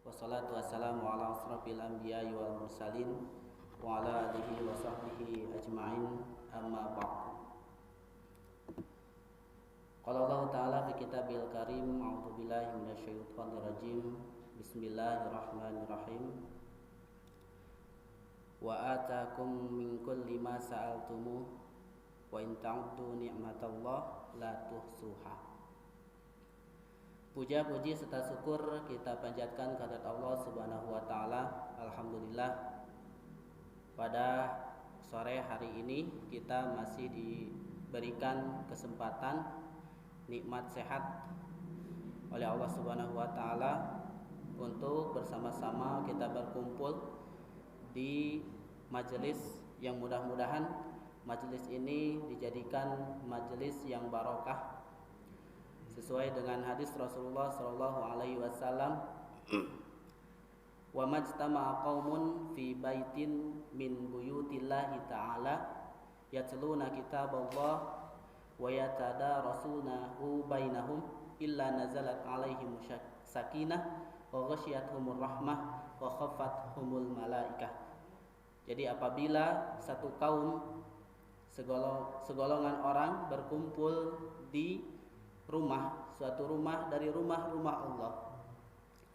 Wassalatu wassalamu ala asrafil anbiya'i wal mursalin wa ala alihi wa sahbihi ajma'in, amma ba'd. Qala Allah Ta'ala fi kitabil karim, a'udzu billahi minasyaitonir rajim. Bismillahirrahmanirrahim. Wa atakum min kulli ma sa'altumuh wa in ta'uddu ni'matallah la tuhsuha. Puja-puji serta syukur kita panjatkan kehadirat Allah Subhanahu wa taala. Alhamdulillah, pada sore hari ini kita masih diberikan kesempatan nikmat sehat oleh Allah Subhanahu wa taala untuk bersama-sama kita berkumpul di majelis yang mudah-mudahan majelis ini dijadikan majelis yang barokah sesuai dengan hadis Rasulullah sallallahu alaihi wasallam, wa majtama'a qaumun fi baitin min buyutillahi ta'ala yatluna kitaballah wa yatadarasunahu bainahum illa nazalat alaihim sakinah wa ghasyiyatuhumur rahmah wa khafathumul malaikah. Jadi apabila satu kaum segolongan orang berkumpul di suatu rumah dari rumah-rumah Allah,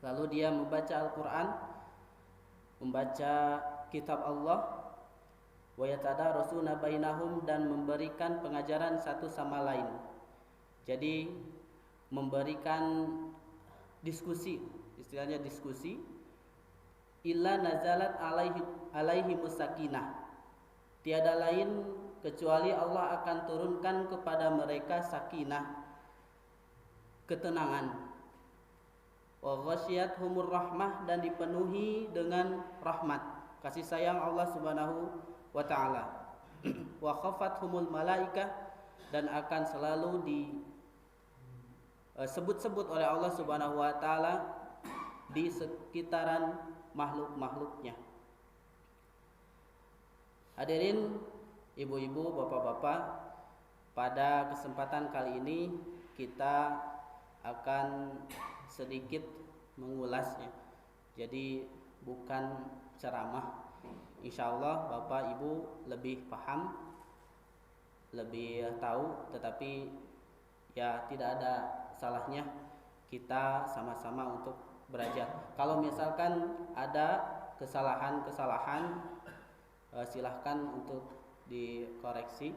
lalu dia membaca Al-Quran, membaca kitab Allah, wa yatadarasuna bainahum, dan memberikan pengajaran satu sama lain. Jadi memberikan diskusi, istilahnya diskusi. Illa nazalat alaihimus sakinah, tiada lain kecuali Allah akan turunkan kepada mereka sakinah, ketenangan. Wa ghasyiyatuhumur rahmah, dan dipenuhi dengan rahmat, kasih sayang Allah Subhanahu wa taala. Wa khafathumul malaikah, dan akan selalu disebut-sebut oleh Allah Subhanahu wa taala di sekitaran makhluk-makhluknya. Hadirin ibu-ibu, bapak-bapak, pada kesempatan kali ini kita akan sedikit mengulasnya. Jadi bukan ceramah. Insyaallah bapak ibu lebih paham, lebih tahu, tetapi ya tidak ada salahnya kita sama-sama untuk belajar. Kalau misalkan ada kesalahan-kesalahan, silahkan untuk dikoreksi.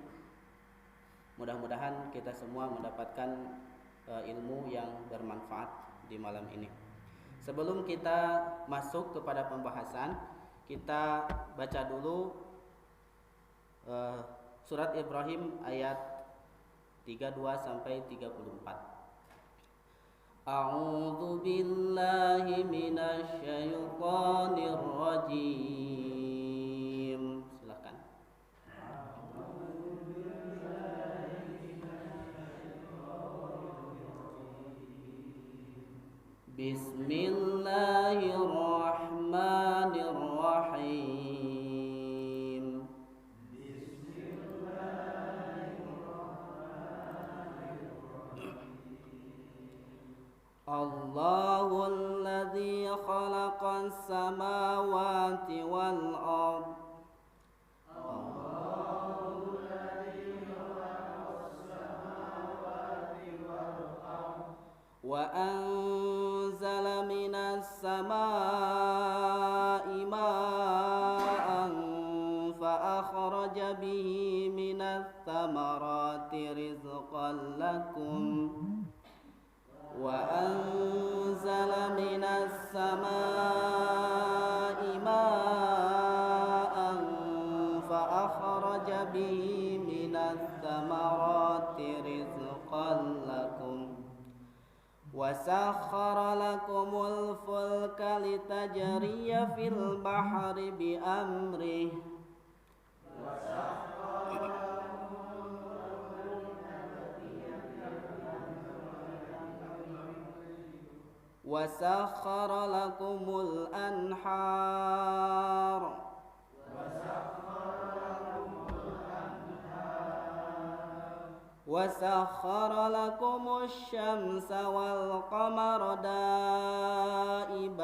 Mudah-mudahan kita semua mendapatkan ilmu yang bermanfaat di malam ini. Sebelum kita masuk kepada pembahasan, kita baca dulu surat Ibrahim ayat 32 sampai 34. A'udzu billahi minasy syaithanir rajim. Silakan. Bismillahirrahmanirrahim. Allahul ladzi khalaqas samawati wal ard. Wa anzala minas samaa'i ma'an fa akhraja bihi minats thamarati rizqan lakum. Wa anzala minas samaa'i ma'an fa akhraja bihi minats thamarati rizqan lakum. Wa sakhkhara lakumul fulka litajriya fil bahri bi amrihi. Wa sakhkhara lakumul anhar. وسخر لكم الشمس والقمر دائبين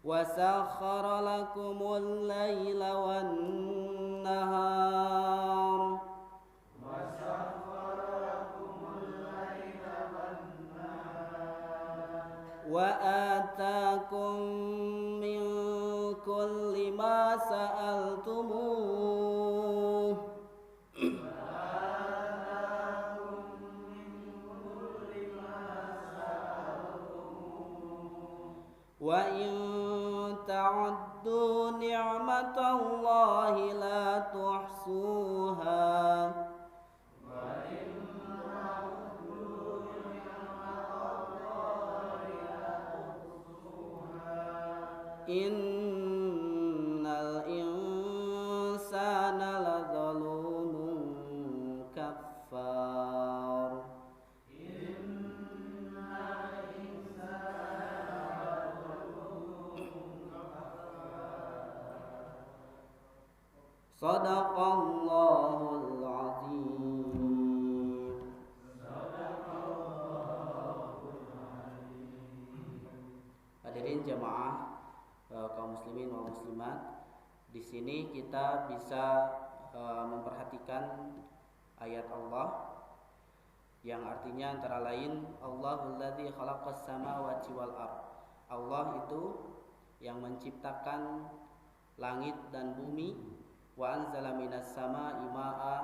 وسخر لكم الليل والنهار وآتاكم من كل ما سألتموه وإن تعدوا نعمة الله لا تحصوها إن الإنسان لظلوم كفار صدق الله العظيم. Hadirin jamaah kaum muslimin wal muslimat, di sini kita bisa memperhatikan ayat Allah yang artinya antara lain Allahul ladzi khalaqas samawati wal ardh. Allah itu yang menciptakan langit dan bumi, wa anzala minas samaa'i maa'a,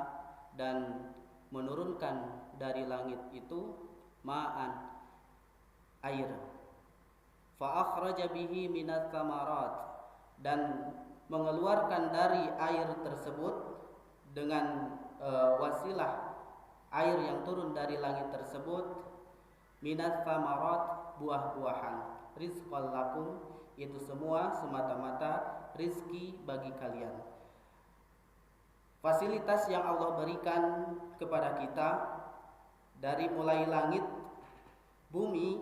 dan menurunkan dari langit itu ma'an, air. Fa akhraja bihi minats tsamarat, dan mengeluarkan dari air tersebut dengan wasilah air yang turun dari langit tersebut minats tsamarat, buah-buahan, rizqal lakum, itu semua semata-mata rizki bagi kalian. Fasilitas yang Allah berikan kepada kita dari mulai langit, bumi,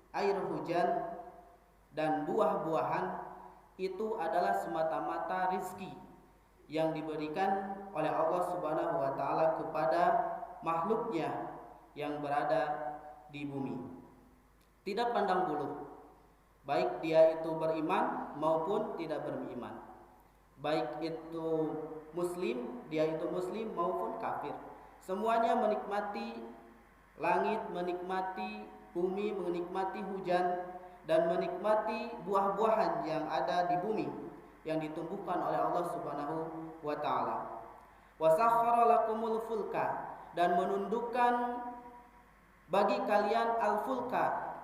air hujan, dan buah-buahan itu adalah semata-mata rizki yang diberikan oleh Allah Subhanahu wa Ta'ala kepada makhluknya yang berada di bumi. Tidak pandang bulu, baik dia itu beriman maupun tidak beriman, baik itu muslim, dia itu muslim maupun kafir. Semuanya menikmati langit, menikmati bumi, menikmati hujan, dan menikmati buah-buahan yang ada di bumi yang ditumbuhkan oleh Allah Subhanahu wa Ta'ala. Wa sakhkhara lakumul fulka, dan menundukkan bagi kalian al-fulka,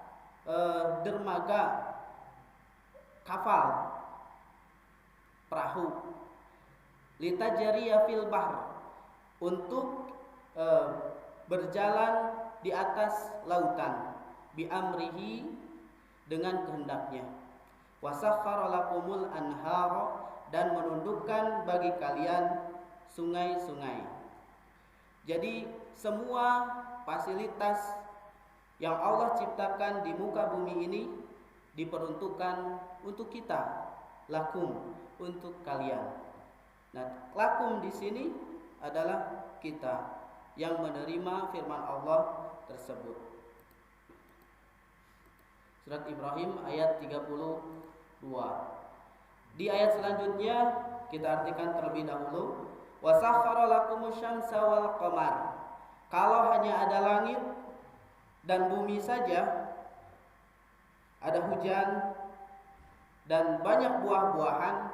dermaga, kapal, perahu, litajriya fil bahr, untuk berjalan di atas lautan, bi amrihi, dengan kehendaknya. Wasakhkhara lakumul anhara, dan menundukkan bagi kalian sungai-sungai. Jadi semua fasilitas yang Allah ciptakan di muka bumi ini diperuntukkan untuk kita, lakum, untuk kalian. Nah, lakum di sini adalah kita yang menerima firman Allah tersebut. Surat Ibrahim ayat 32. Di ayat selanjutnya kita artikan terlebih dahulu. Wa sakhkhara lakumus syamsa wal qamar. Kalau hanya ada langit dan bumi saja, ada hujan dan banyak buah-buahan,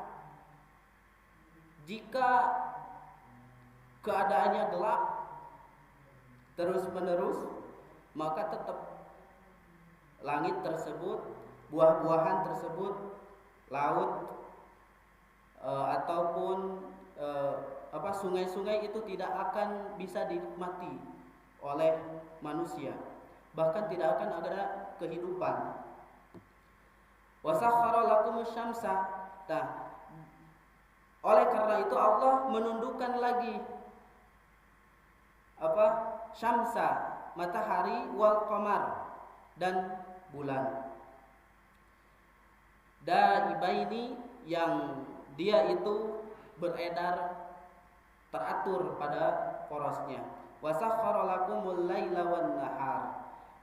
jika keadaannya gelap terus-menerus, maka tetap langit tersebut, buah-buahan tersebut, laut ataupun sungai-sungai itu tidak akan bisa dinikmati oleh manusia, bahkan tidak akan ada kehidupan. Wa sakhkhara lakumus syamsa. Nah, oleh karena itu Allah menundukkan lagi syamsa, matahari, wal qamar, dan bulan. daibaini, yang dia itu beredar teratur pada porosnya. Wa sakhkhara lakumul laila wan nahar,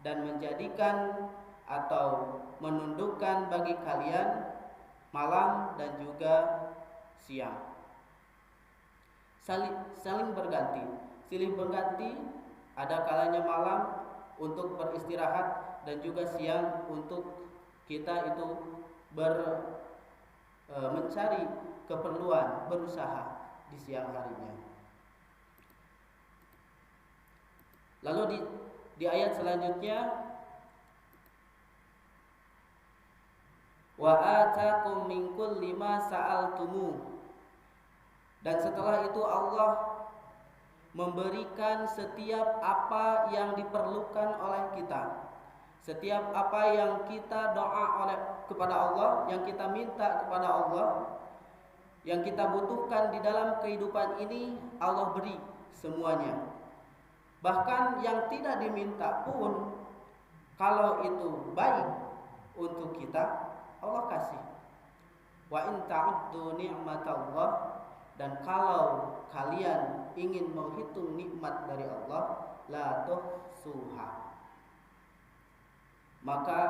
dan menjadikan atau menundukkan bagi kalian malam dan juga siang. Saling berganti, silih berganti. Ada kalanya malam untuk beristirahat dan juga siang untuk kita itu mencari keperluan, berusaha di siang harinya. Lalu di ayat selanjutnya, wa atakum min kulli ma sa'altumu, dan setelah itu Allah memberikan setiap apa yang diperlukan oleh kita, setiap apa yang kita doa kepada Allah, yang kita minta kepada Allah, yang kita butuhkan di dalam kehidupan ini, Allah beri semuanya. Bahkan yang tidak diminta pun, kalau itu baik untuk kita, Allah kasih. Wa in ta'uddu ni'matallah, dan kalau kalian ingin menghitung nikmat dari Allah, la tuhsuha, maka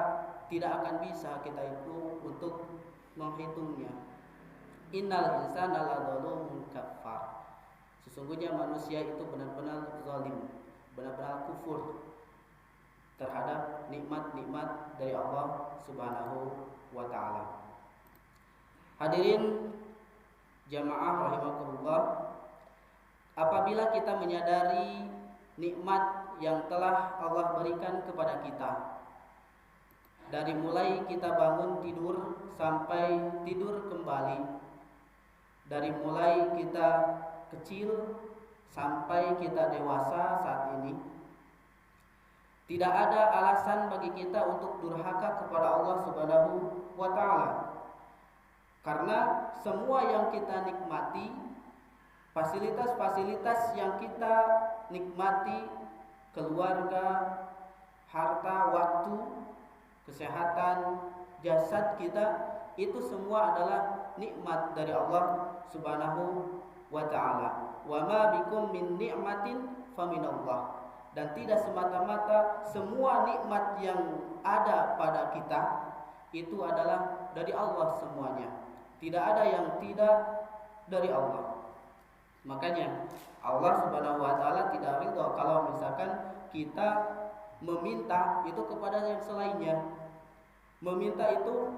tidak akan bisa kita itu untuk menghitungnya. Innal insana ladzalumun kafar, sesungguhnya manusia itu benar-benar zalim, benar-benar kufur terhadap nikmat-nikmat dari Allah Subhanahu wa taala. Hadirin jamaah rahimakumullah, apabila kita menyadari nikmat yang telah Allah berikan kepada kita, dari mulai kita bangun tidur sampai tidur kembali, dari mulai kita kecil sampai kita dewasa saat ini, tidak ada alasan bagi kita untuk durhaka kepada Allah Subhanahu wa taala. Karena semua yang kita nikmati, fasilitas-fasilitas yang kita nikmati, keluarga, harta, waktu, kesehatan, jasad kita, itu semua adalah nikmat dari Allah Subhanahu wa taala. Wa ma bikum min ni'matin faminallah, dan tidak semata-mata semua nikmat yang ada pada kita itu adalah dari Allah semuanya. Tidak ada yang tidak dari Allah. Makanya Allah Subhanahu wa taala tidak ridha kalau misalkan kita meminta itu kepada yang selainnya. Meminta itu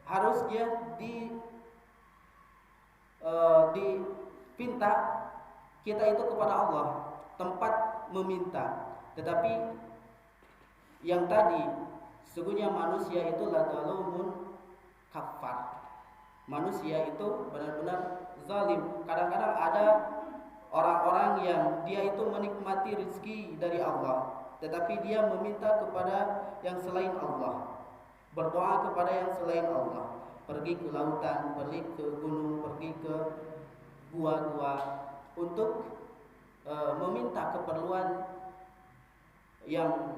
harusnya dipinta kita itu kepada Allah, tempat meminta. Tetapi yang tadi, sesungguhnya manusia itu ladzalumun kafar. Manusia itu benar-benar zalim. Kadang-kadang ada orang-orang yang dia itu menikmati rezeki dari Allah, tetapi dia meminta kepada yang selain Allah, berdoa kepada yang selain Allah, pergi ke lautan, pergi ke gunung, pergi ke gua-gua untuk meminta keperluan yang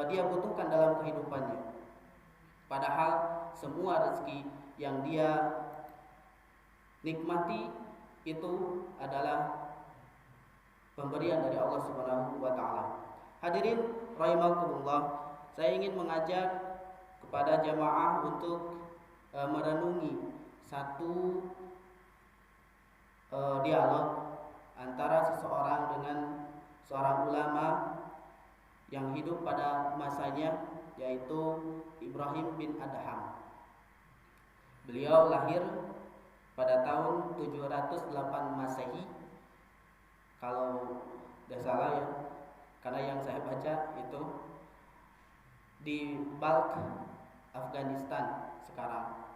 dia butuhkan dalam kehidupannya. Padahal semua rezeki yang dia nikmati itu adalah pemberian dari Allah Subhanahu wa taala. Hadirin rahimakumullah, saya ingin mengajak kepada jamaah untuk merenungi satu dialog antara seseorang dengan seorang ulama yang hidup pada masanya, yaitu Ibrahim bin Adham. Beliau lahir pada tahun 708 Masehi, kalau tidak salah ya, karena yang saya baca itu di Balkh, Afghanistan sekarang,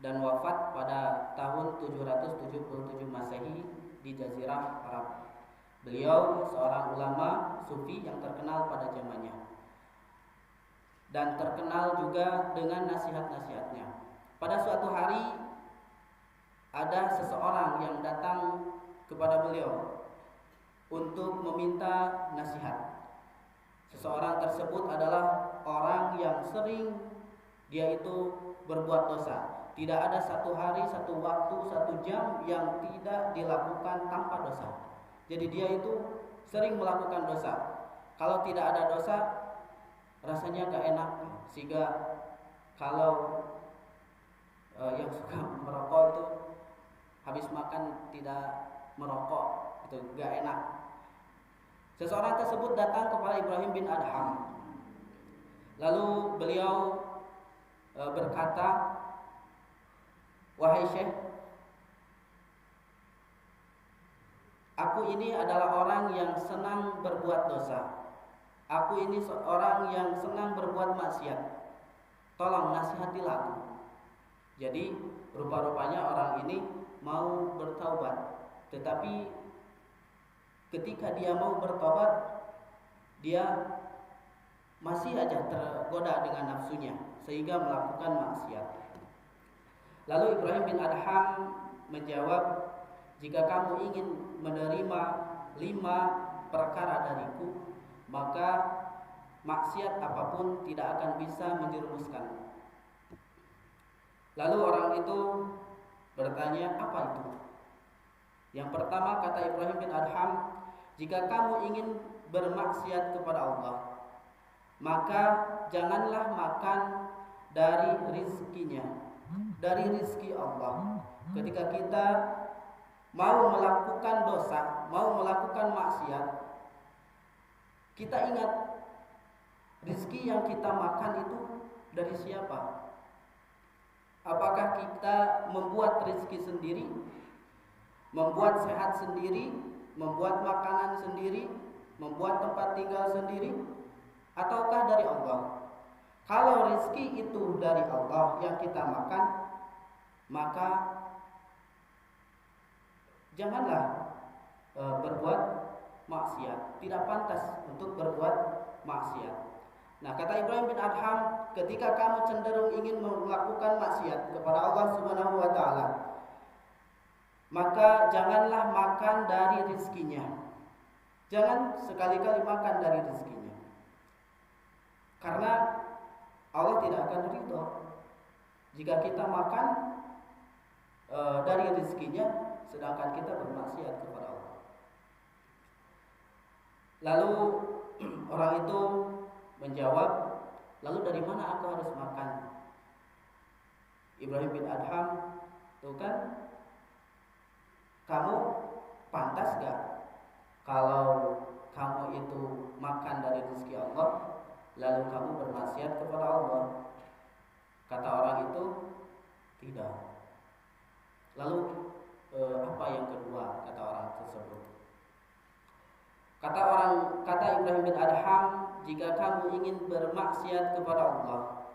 dan wafat pada tahun 777 Masehi di Jazirah Arab. Beliau seorang ulama sufi yang terkenal pada zamannya dan terkenal juga dengan nasihat-nasihatnya. Pada suatu hari ada seseorang yang datang kepada beliau untuk meminta nasihat. Seseorang tersebut adalah orang yang sering dia itu berbuat dosa. Tidak ada satu hari, satu waktu, satu jam yang tidak dilakukan tanpa dosa. Jadi dia itu sering melakukan dosa. Kalau tidak ada dosa, rasanya gak enak. Sehingga kalau yang suka merokok itu habis makan tidak merokok, itu gak enak. Seseorang tersebut datang kepada Ibrahim bin Adham. Lalu beliau berkata, "Wahai Syekh, aku ini adalah orang yang senang berbuat dosa. Aku ini seorang yang senang berbuat maksiat. Tolong nasihatilah aku." Jadi rupa-rupanya orang ini mau bertaubat, tetapi ketika dia mau bertobat, dia masih aja tergoda dengan nafsunya sehingga melakukan maksiat. Lalu Ibrahim bin Adham menjawab, "Jika kamu ingin menerima 5 perkara dariku, maka maksiat apapun tidak akan bisa menjerumuskan." Lalu orang itu bertanya, "Apa itu?" Yang pertama kata Ibrahim bin Adham, "Jika kamu ingin bermaksiat kepada Allah, maka janganlah makan dari rizkinya, dari rizki Allah." Ketika kita mau melakukan dosa, mau melakukan maksiat, kita ingat rizki yang kita makan itu dari siapa? Apakah kita membuat rizki sendiri, membuat sehat sendiri, membuat makanan sendiri, membuat tempat tinggal sendiri, ataukah dari Allah? Kalau rizki itu dari Allah yang kita makan, maka janganlah berbuat maksiat. Tidak pantas untuk berbuat maksiat. Nah, kata Ibrahim bin Adham, ketika kamu cenderung ingin melakukan maksiat kepada Allah Subhanahu wa taala, maka janganlah makan dari rizkinya. Jangan sekali-kali makan dari rizkinya. Karena Allah tidak akan ridho jika kita makan dari rizkinya sedangkan kita bermaksiat kepada Allah. Lalu orang itu menjawab, "Lalu dari mana aku harus makan?" Ibrahim bin Adham, "Tuh kan, kamu pantas gak kalau kamu itu makan dari rezeki Allah lalu kamu bermaksiat kepada Allah?" Kata orang itu, "Tidak." Lalu apa yang kedua? Kata orang tersebut. Kata Ibrahim bin Adham, "Jika kamu ingin bermaksiat kepada Allah,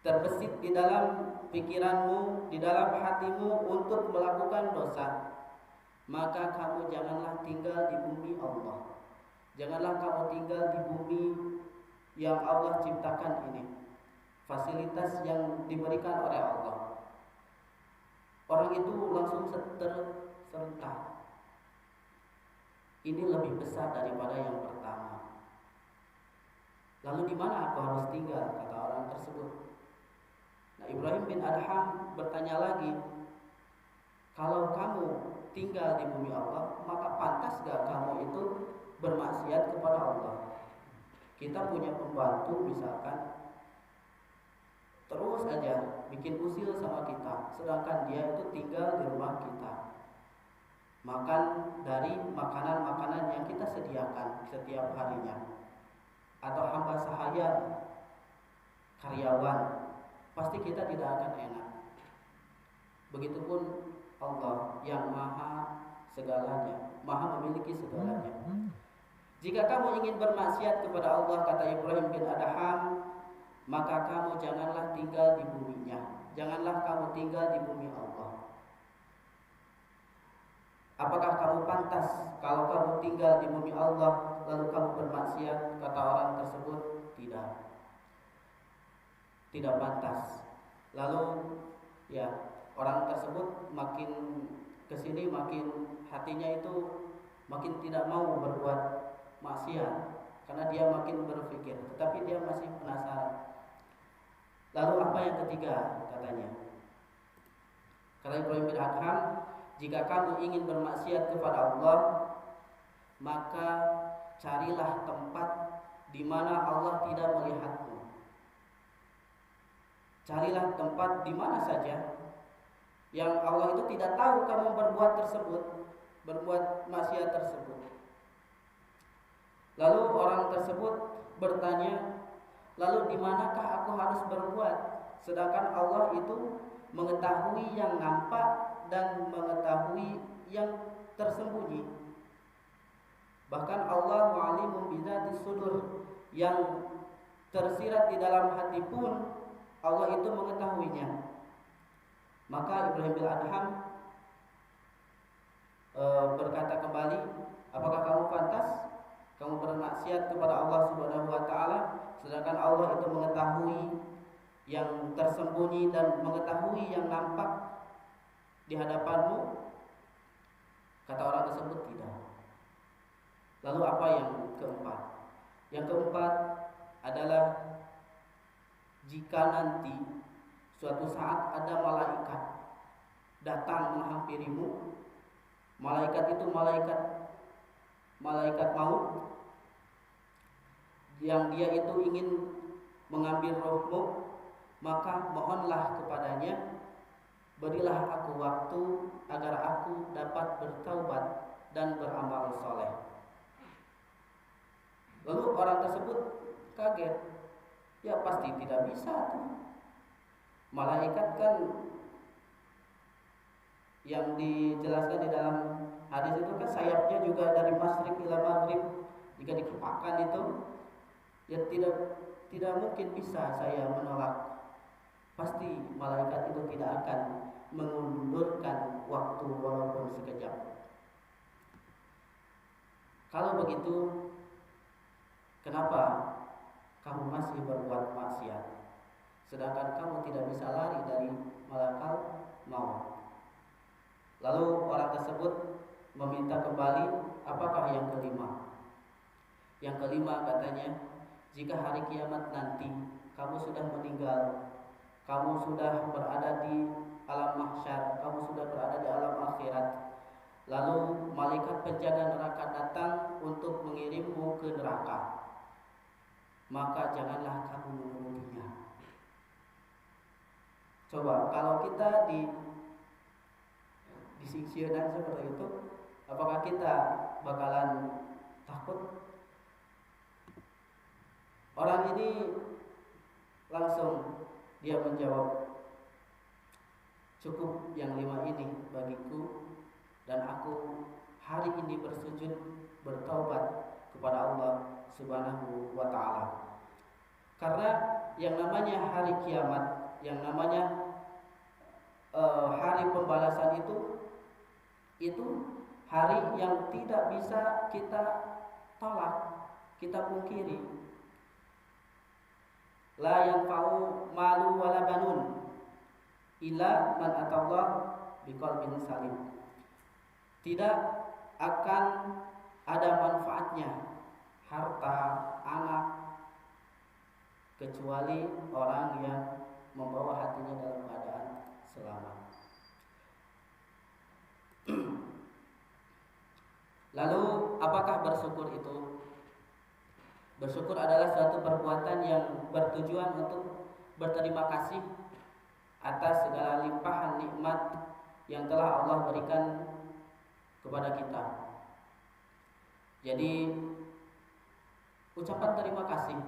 terbesit di dalam pikiranmu, di dalam hatimu untuk melakukan dosa, maka kamu janganlah tinggal di bumi Allah. Janganlah kamu tinggal di bumi yang Allah ciptakan ini, fasilitas yang diberikan oleh Allah." Orang itu langsung tersentak. Ini lebih besar daripada yang pertama. Lalu di mana aku harus tinggal? Kata orang tersebut. Nah, Ibrahim bin Adham bertanya lagi, "Kalau kamu tinggal di bumi Allah, maka pantas gak kamu itu bermaksiat kepada Allah? Kita punya pembantu misalkan, terus aja bikin usil sama kita, sedangkan dia itu tinggal di rumah kita, makan dari makanan-makanan yang kita sediakan setiap harinya. Atau hamba sahaya, karyawan, pasti kita tidak akan enak. Begitupun Allah yang maha segalanya, maha memiliki segalanya. Jika kamu ingin bermaksiat kepada Allah," kata Ibrahim bin Adham, "maka kamu janganlah tinggal di buminya. Janganlah kamu tinggal di bumi Allah. Apakah kamu pantas kalau kamu tinggal di bumi Allah lalu kamu bermaksiat?" Kata orang tersebut, "Tidak. Tidak pantas." Lalu ya, orang tersebut makin kesini makin hatinya itu makin tidak mau berbuat maksiat karena dia makin berpikir, tetapi dia masih penasaran. Lalu apa yang ketiga katanya? Kata Ibrahim bin Adham, jika kamu ingin bermaksiat kepada Allah, maka carilah tempat di mana Allah tidak melihatmu. Carilah tempat di mana saja yang Allah itu tidak tahu kamu berbuat tersebut, berbuat maksiat tersebut. Lalu orang tersebut bertanya, lalu di manakah aku harus berbuat? Sedangkan Allah itu mengetahui yang nampak dan mengetahui yang tersembunyi. Bahkan Allah alimun bidzati sudur, yang tersirat di dalam hati pun Allah itu mengetahuinya. Maka Ibrahim bin Adham berkata kembali, apakah kamu pantas kamu bermaksiat kepada Allah Subhanahu wa taala sedangkan Allah itu mengetahui yang tersembunyi dan mengetahui yang nampak di hadapanmu? Kata orang tersebut, tidak. Lalu apa yang keempat? Yang keempat adalah jika nanti suatu saat ada malaikat datang menghampirimu, malaikat itu malaikat maut, yang dia itu ingin mengambil rohmu, maka mohonlah kepadanya, berilah aku waktu agar aku dapat bertaubat dan beramal soleh. Lalu orang tersebut kaget, ya pasti tidak bisa tuh. Malaikat kan yang dijelaskan di dalam hadis itu kan sayapnya juga dari masyriq ila maghrib. Jika dikepakkan itu, ya tidak mungkin bisa saya menolak. Pasti malaikat itu tidak akan mengundurkan waktu walaupun sekejap. Kalau begitu, kenapa kamu masih berbuat maksiat? Sedangkan kamu tidak bisa lari dari malakal maut. Lalu orang tersebut meminta kembali, apakah yang kelima? Yang kelima katanya, jika hari kiamat nanti kamu sudah meninggal, kamu sudah berada di alam mahsyar, kamu sudah berada di alam akhirat, lalu malaikat penjaga neraka datang untuk mengirimmu ke neraka, maka janganlah kamu menurutinya. Coba kalau kita disiksakan seperti itu, apakah kita bakalan takut? Orang ini langsung dia menjawab, cukup yang 5 ini bagiku, dan aku hari ini bersujud bertaubat kepada Allah Subhanahu wa taala. Karena yang namanya hari kiamat, yang namanya hari pembalasan itu hari yang tidak bisa kita tolak, kita pungkiri. La yanfa'u malu wala banun illa man atallah biqalbin salim. Tidak akan ada manfaatnya harta, anak, kecuali orang yang membawa hatinya dalam keadaan selamat. Lalu apakah bersyukur itu? Bersyukur adalah suatu perbuatan yang bertujuan untuk berterima kasih atas segala limpahan nikmat yang telah Allah berikan kepada kita. Jadi ucapan terima kasih.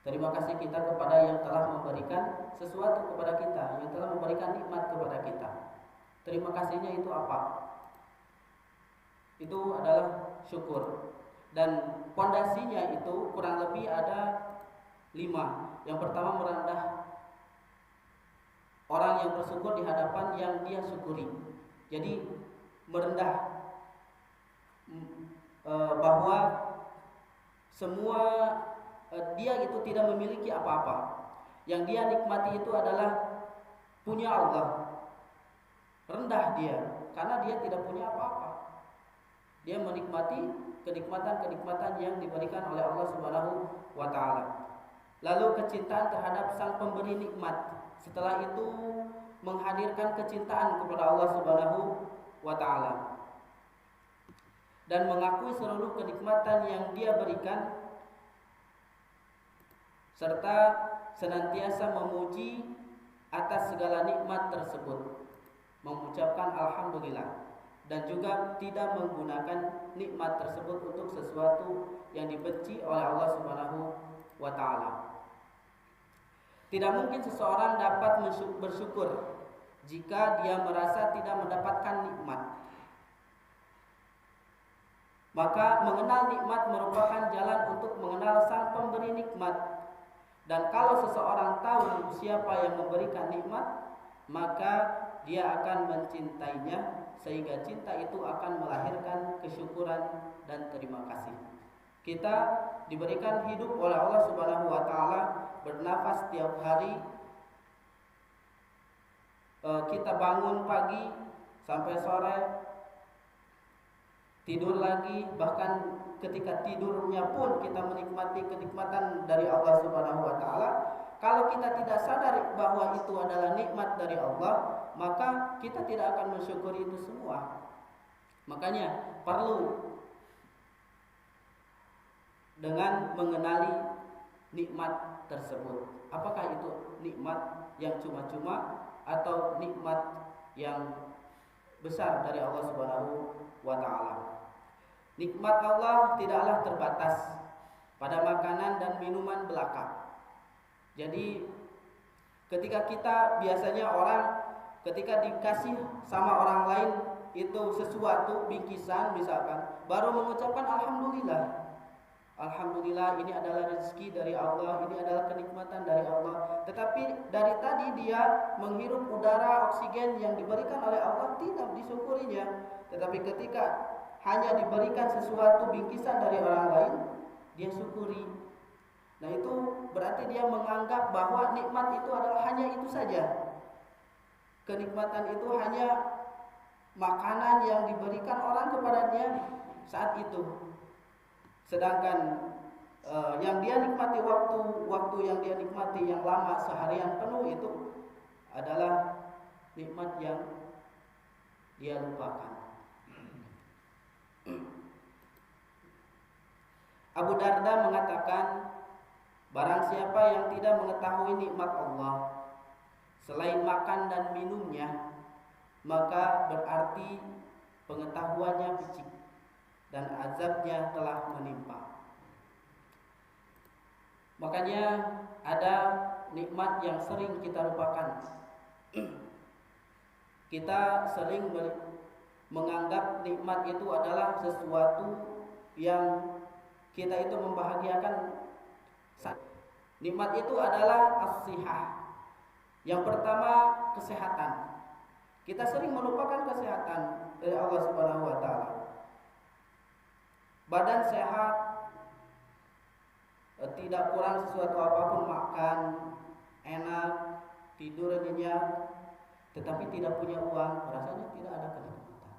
Terima kasih kita kepada yang telah memberikan sesuatu kepada kita, yang telah memberikan nikmat kepada kita. Terima kasihnya itu apa? Itu adalah syukur. Dan pondasinya itu kurang lebih ada 5. Yang pertama, merendah. Orang yang bersyukur di hadapan yang dia syukuri. Jadi merendah bahwa semua dia itu tidak memiliki apa-apa. Yang dia nikmati itu adalah punya Allah. Rendah dia karena dia tidak punya apa-apa. Dia menikmati kenikmatan-kenikmatan yang diberikan oleh Allah Subhanahu wa taala. lalu kecintaan terhadap sang pemberi nikmat, setelah itu menghadirkan kecintaan kepada Allah Subhanahu wa taala dan mengakui seluruh kenikmatan yang Dia berikan serta senantiasa memuji atas segala nikmat tersebut, mengucapkan alhamdulillah, dan juga tidak menggunakan nikmat tersebut untuk sesuatu yang dibenci oleh Allah Subhanahu wa taala. Tidak mungkin seseorang dapat bersyukur jika dia merasa tidak mendapatkan nikmat. Maka mengenal nikmat merupakan jalan untuk mengenal sang pemberi nikmat. Dan kalau seseorang tahu siapa yang memberikan nikmat, maka dia akan mencintainya, sehingga cinta itu akan melahirkan kesyukuran dan terima kasih. Kita diberikan hidup oleh Allah Subhanahu wa taala, bernafas setiap hari. Kita bangun pagi sampai sore, tidur lagi, bahkan ketika tidurnya pun kita menikmati kenikmatan dari Allah Subhanahu wa taala. Kalau kita tidak sadar bahwa itu adalah nikmat dari Allah, maka kita tidak akan mensyukuri itu semua. Makanya perlu dengan mengenali nikmat tersebut. Apakah itu nikmat yang cuma-cuma atau nikmat yang besar dari Allah Subhanahu wa taala. Nikmat Allah tidaklah terbatas pada makanan dan minuman belaka. Jadi ketika kita biasanya orang ketika dikasih sama orang lain itu sesuatu bingkisan misalkan, baru mengucapkan alhamdulillah. Alhamdulillah, ini adalah rezeki dari Allah, ini adalah kenikmatan dari Allah. Tetapi dari tadi dia menghirup udara oksigen yang diberikan oleh Allah, tidak disyukurinya. Tetapi ketika hanya diberikan sesuatu bingkisan dari orang lain, dia syukuri. Nah itu berarti dia menganggap bahwa nikmat itu adalah hanya itu saja. Kenikmatan itu hanya makanan yang diberikan orang kepadanya saat itu. Sedangkan yang dia nikmati waktu yang dia nikmati yang lama seharian penuh itu adalah nikmat yang dia lupakan. Abu Darda mengatakan, barang siapa yang tidak mengetahui nikmat Allah selain makan dan minumnya, maka berarti pengetahuannya picik dan azabnya telah menimpa. Makanya ada nikmat yang sering kita lupakan. Kita sering menganggap nikmat itu adalah sesuatu yang kita itu membahagiakan. Nikmat itu adalah as-sihah. Yang pertama, kesehatan. Kita sering melupakan kesehatan dari Allah Subhanahu wa taala. Badan sehat, tidak kurang sesuatu apapun, makan enak, tidur nyenyak, tetapi tidak punya uang, rasanya tidak ada kenikmatan.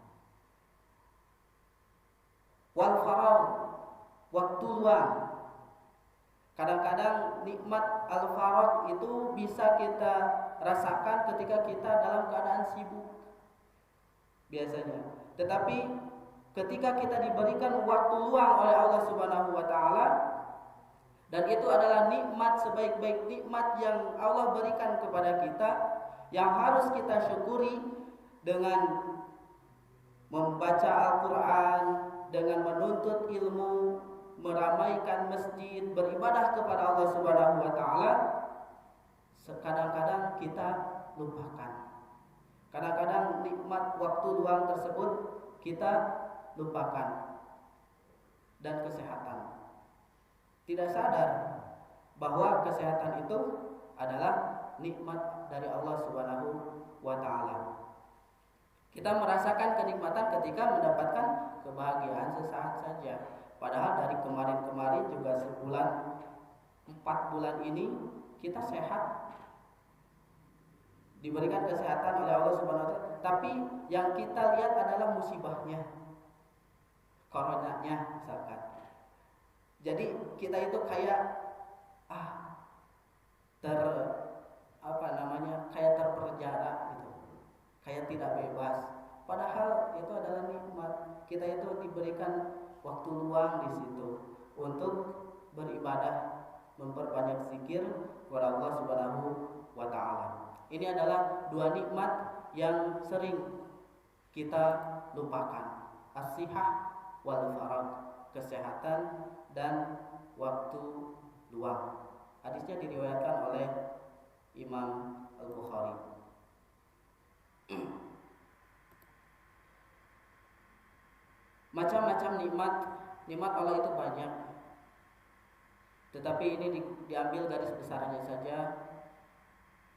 Wal faragh, waktu luang. Kadang-kadang nikmat al faragh itu bisa kita rasakan ketika kita dalam keadaan sibuk biasanya. Tetapi ketika kita diberikan waktu luang oleh Allah Subhanahu wa taala, dan itu adalah nikmat sebaik-baik nikmat yang Allah berikan kepada kita, yang harus kita syukuri dengan membaca Al-Qur'an, dengan menuntut ilmu, meramaikan masjid, beribadah kepada Allah Subhanahu wa taala. Kadang-kadang kita lupakan. Kadang-kadang nikmat waktu luang tersebut kita lupakan. Dan kesehatan, tidak sadar bahwa kesehatan itu adalah nikmat dari Allah Subhanahu wa taala. Kita merasakan kenikmatan ketika mendapatkan kebahagiaan sesaat saja. Padahal dari kemarin-kemarin juga sebulan, 4 bulan ini kita sehat, diberikan kesehatan oleh Allah Subhanahu wa taala. Tapi yang kita lihat adalah musibahnya, coronanya misalkan. Jadi kita itu kayak ter apa namanya kayak terpenjara gitu, kayak tidak bebas. Padahal itu adalah nikmat. Kita itu diberikan waktu luang di situ untuk beribadah, memperbanyak zikir kepada Allah Subhanahu wa taala. Ini adalah dua nikmat yang sering kita lupakan. As-sihah wal farag, kesehatan dan waktu luang. Hadisnya diriwayatkan oleh Imam Al-Bukhari. Macam-macam nikmat Allah itu banyak. Tetapi ini diambil garis besarnya saja.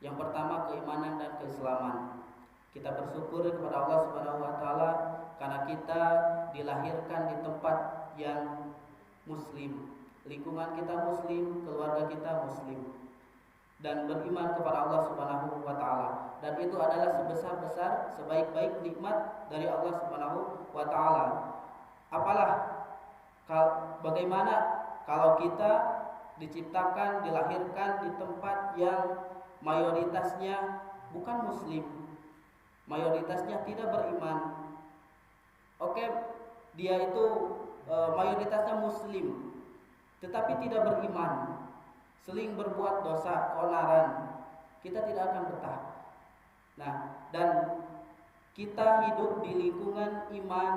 Yang pertama, keimanan dan keislaman. Kita bersyukur kepada Allah Subhanahu wa taala karena kita dilahirkan di tempat yang muslim. Lingkungan kita muslim, keluarga kita muslim, dan beriman kepada Allah Subhanahu wa taala. Dan itu adalah sebesar-besar, sebaik-baik nikmat dari Allah Subhanahu wa taala. Apalah bagaimana kalau kita diciptakan, dilahirkan di tempat yang mayoritasnya bukan muslim, mayoritasnya tidak beriman. Oke, dia itu mayoritasnya muslim tetapi tidak beriman, sering berbuat dosa, keonaran, kita tidak akan betah. Nah, dan kita hidup di lingkungan iman,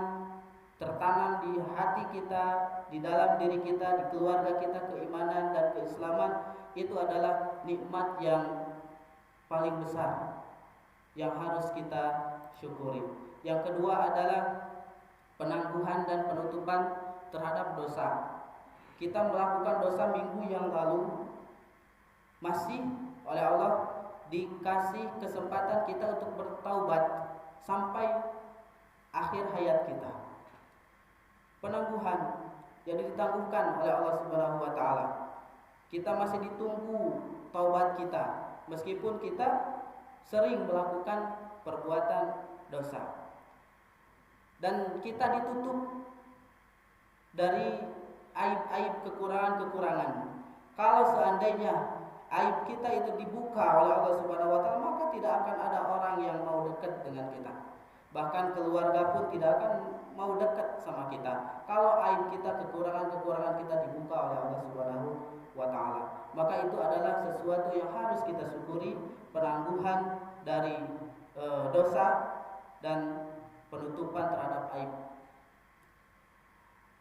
tertanam di hati kita, di dalam diri kita, di keluarga kita, keimanan dan keislaman, itu adalah nikmat yang paling besar yang harus kita syukuri. Yang kedua adalah penangguhan dan penutupan terhadap dosa. Kita melakukan dosa minggu yang lalu, masih oleh Allah dikasih kesempatan kita untuk bertaubat sampai akhir hayat kita. Penangguhan yang ditangguhkan oleh Allah Subhanahu wa taala. Kita masih ditunggu taubat kita meskipun kita sering melakukan perbuatan dosa. Dan kita ditutup dari aib-aib, kekurangan-kekurangan. Kalau seandainya aib kita itu dibuka oleh Allah Subhanahu wa taala, maka tidak akan ada orang yang mau dekat dengan kita. Bahkan keluarga pun tidak akan mau dekat sama kita. Kalau aib kita, kekurangan-kekurangan kita dibuka oleh Allah Subhanahu wa taala, maka itu adalah sesuatu yang harus kita syukuri, penangguhan dari dosa dan penutupan terhadap aib.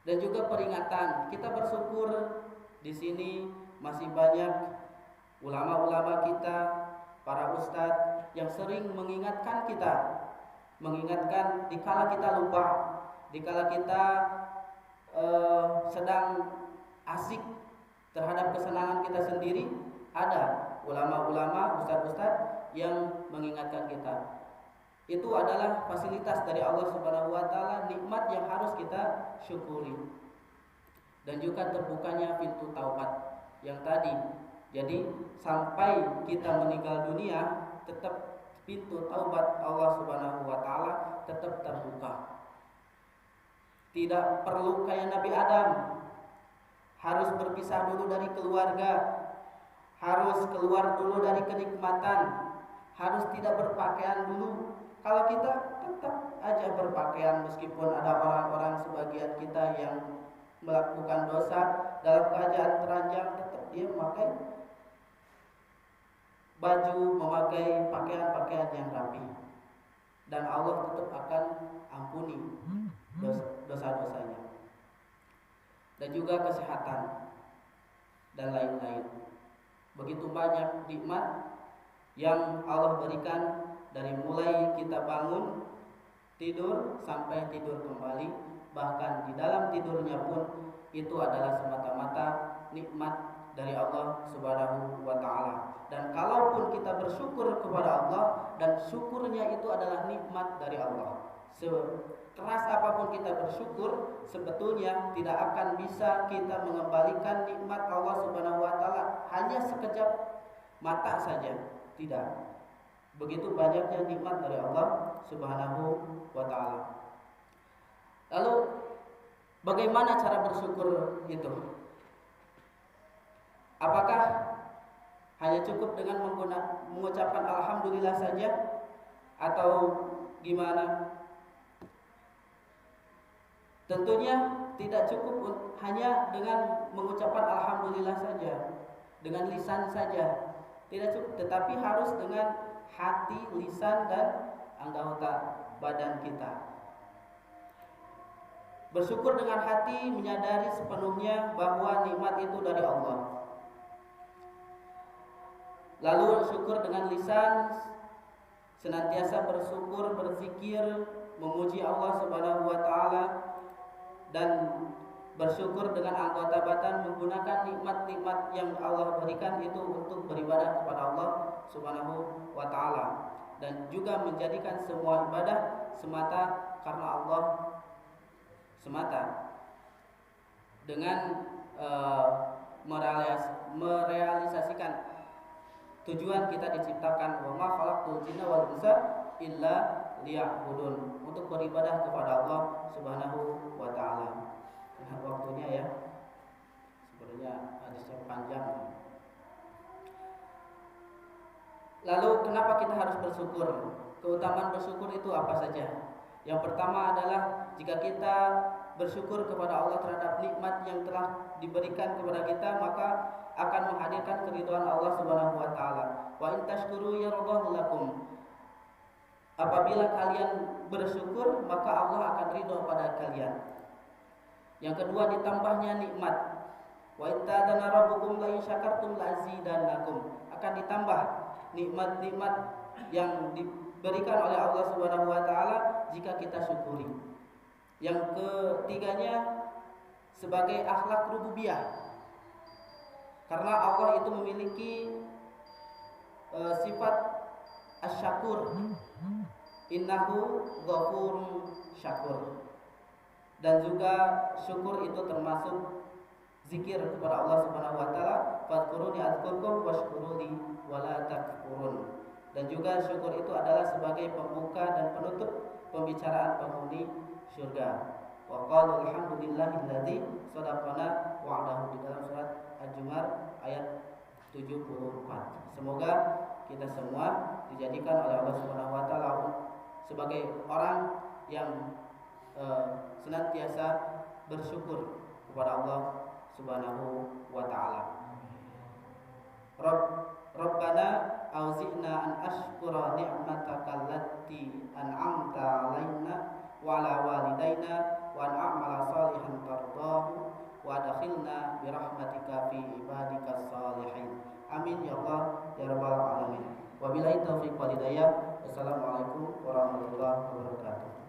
Dan juga peringatan. Kita bersyukur di sini masih banyak ulama-ulama kita, para ustadz yang sering mengingatkan kita, mengingatkan dikala kita lupa, dikala kita sedang asik terhadap kesenangan kita sendiri, ada ulama-ulama, ustadz-ustadz yang mengingatkan kita. Itu adalah fasilitas dari Allah Subhanahu wa taala, nikmat yang harus kita syukuri. Dan juga terbukanya pintu taubat yang tadi. Jadi sampai kita meninggal dunia, tetap pintu taubat Allah Subhanahu wa taala tetap terbuka. Tidak perlu kayak Nabi Adam harus berpisah dulu dari keluarga, harus keluar dulu dari kenikmatan, harus tidak berpakaian dulu. Kalau kita tetap aja berpakaian meskipun ada orang-orang sebagian kita yang melakukan dosa dalam keadaan teranjang, tetap dia memakai baju, memakai pakaian-pakaian yang rapi, dan Allah tetap akan ampuni dosa-dosanya. Dan juga kesehatan dan lain-lain. Begitu banyak nikmat yang Allah berikan, dari mulai kita bangun tidur sampai tidur kembali, bahkan di dalam tidurnya pun itu adalah semata-mata nikmat dari Allah Subhanahu wa taala. Dan kalaupun kita bersyukur kepada Allah, dan syukurnya itu adalah nikmat dari Allah, sekeras apapun kita bersyukur, sebetulnya tidak akan bisa kita mengembalikan nikmat Allah Subhanahu wa taala hanya sekejap mata saja, tidak. Begitu banyaknya nikmat dari Allah Subhanahu wa taala. Lalu bagaimana cara bersyukur itu? Apakah hanya cukup dengan mengucapkan alhamdulillah saja atau gimana? Tentunya tidak cukup hanya dengan mengucapkan alhamdulillah saja, dengan lisan saja. Tidak cukup, tetapi harus dengan hati, lisan dan anggota badan kita. Bersyukur dengan hati, menyadari sepenuhnya bahwa nikmat itu dari Allah. Lalu syukur dengan lisan, senantiasa bersyukur, berzikir, memuji Allah Subhanahu wa taala, dan bersyukur dengan anggota badan menggunakan nikmat-nikmat yang Allah berikan itu untuk beribadah kepada Allah Subhanahu wa taala, dan juga menjadikan semua ibadah semata karena Allah semata, dengan merealisasikan tujuan kita diciptakan, wa ma khalaqtul jinna wal insa illa liya'budun, untuk beribadah kepada Allah Subhanahu wa taala. Nah, waktunya ya. Sebenarnya hadisnya panjang. Lalu kenapa kita harus bersyukur? Keutamaan bersyukur itu apa saja? Yang pertama adalah jika kita bersyukur kepada Allah terhadap nikmat yang telah diberikan kepada kita, maka akan menghadirkan keridhaan Allah Subhanahu wa taala. Wa in tashkuru yardahu lakum. Apabila kalian bersyukur, maka Allah akan ridho pada kalian. Yang kedua, ditambahnya nikmat. Wa ittadana rabbukum la in syakartum la azidannakum. Akan ditambah nikmat-nikmat yang diberikan oleh Allah Subhanahu wa taala jika kita syukuri. Yang ketiganya sebagai akhlak rububiyah. Karena Allah itu memiliki sifat asy-syakur. Innahu ghafurun syakur. Dan juga syukur itu termasuk zikir kepada Allah Subhanahu wa taala, fadhkuruni adzkurkum washkuruli wala takfurun. Dan juga syukur itu adalah sebagai pembuka dan penutup pembicaraan penghuni surga. Wa qalu alhamdulillahilladzi shadaqana wa'adahu, di dalam surat Al-Jumar ayat 74. Semoga kita semua dijadikan oleh Allah Subhanahu wa taala sebagai orang yang senantiasa bersyukur kepada Allah Subhanahu wa taala. Rabbana auzi'na an ashkura ni'mataka allati an'amta 'alaina wa 'ala walidaina wa an a'mala salihan tardahu wa adkhilna bi rahmatika fi ibadikas salihin. Amin ya Allah ya rabbal alamin. Wabillahi taufiq wal hidayah. Wassalamualaikum warahmatullahi wabarakatuh.